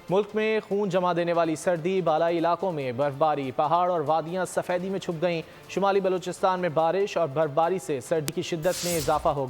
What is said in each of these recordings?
ملک میں خون جما دینے والی سردی، بالائی علاقوں میں برفباری، پہاڑ اور وادیاں سفیدی میں چھپ گئیں۔ شمالی بلوچستان میں بارش اور برفباری سے سردی کی شدت میں اضافہ ہو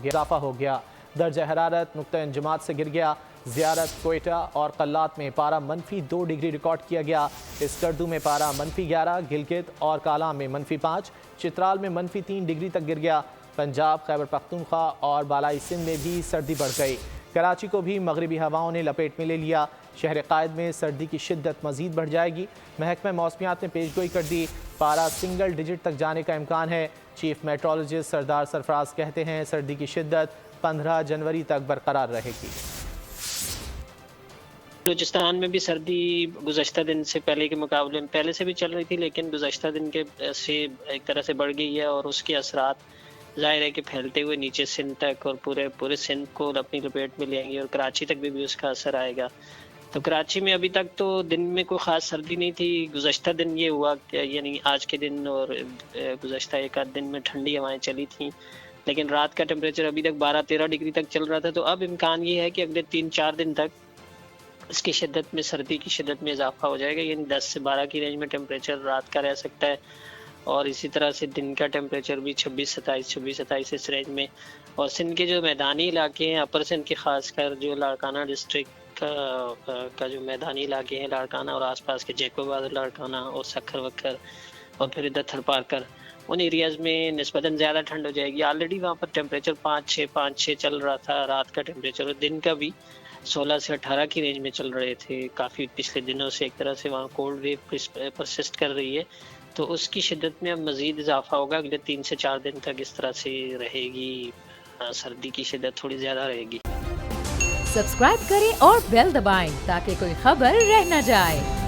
گیا۔ درجہ حرارت نقطہ انجماد سے گر گیا۔ زیارت، کوئٹہ اور قلات میں پارہ -2 ڈگری ریکارڈ کیا گیا۔ اسکردو میں پارہ -11، گلگت اور کالام میں -5، چترال میں -3 ڈگری تک گر گیا۔ پنجاب، خیبر پختونخوا اور بالائی سندھ میں بھی سردی بڑھ گئی۔ کراچی کو بھی مغربی ہواؤں نے لپیٹ میں لے لیا۔ شہر قائد میں سردی کی شدت مزید بڑھ جائے گی۔ محکمہ موسمیات نے پیش گوئی کر دی، پارہ سنگل ڈیجٹ تک جانے کا امکان ہے۔ چیف میٹرولوجسٹ سردار سرفراز کہتے ہیں سردی کی شدت 15 جنوری تک برقرار رہے گی۔ بلوچستان میں بھی سردی گزشتہ دن سے پہلے کے مقابلے میں پہلے سے بھی چل رہی تھی، لیکن گزشتہ دن کے سے ایک طرح سے بڑھ گئی ہے، اور اس کے اثرات ظاہر ہے کہ پھیلتے ہوئے نیچے سندھ تک اور پورے سندھ کو اپنی لپیٹ میں لیں گے، اور کراچی تک بھی اس کا اثر آئے گا۔ تو کراچی میں ابھی تک تو دن میں کوئی خاص سردی نہیں تھی۔ گزشتہ دن یہ ہوا کہ یعنی آج کے دن اور گزشتہ ایک آدھ دن میں ٹھنڈی ہوائیں چلی تھیں، لیکن رات کا ٹیمپریچر ابھی تک 12-13 ڈگری تک چل رہا تھا۔ تو اب امکان یہ ہے کہ اگلے 3-4 دن تک اس کی شدت میں، سردی کی شدت میں اضافہ ہو جائے گا، یعنی 10 سے 12 کی رینج میں ٹیمپریچر رات کا رہ سکتا ہے، اور اسی طرح سے دن کا ٹیمپریچر بھی 26-27 اس رینج میں۔ اور سندھ کے جو میدانی علاقے ہیں، اپر سندھ کے خاص کر جو لاڑکانہ ڈسٹرکٹ کا جو میدانی علاقے ہیں، لاڑکانہ اور آس پاس کے جیکوباد، لاڑکانہ اور سکھر وکھر اور پھر ادھر تھرپارکر، ان ایریاز میں نسبتاً زیادہ ٹھنڈ ہو جائے گی۔ آلریڈی وہاں پر ٹیمپریچر 5-6 چل رہا تھا رات کا ٹیمپریچر، اور دن کا بھی 16 سے 18 کی رینج میں چل رہے تھے۔ کافی پچھلے دنوں سے ایک طرح سے وہاں کولڈ ویو پرسسٹ کر رہی ہے، تو اس کی شدت میں اب مزید اضافہ ہوگا۔ اگلے 3 سے 4 دن تک اس طرح سے رہے گی، سردی کی شدت تھوڑی زیادہ رہے گی۔ سبسکرائب کریں اور بیل دبائیں تاکہ کوئی خبر رہ نہ جائے۔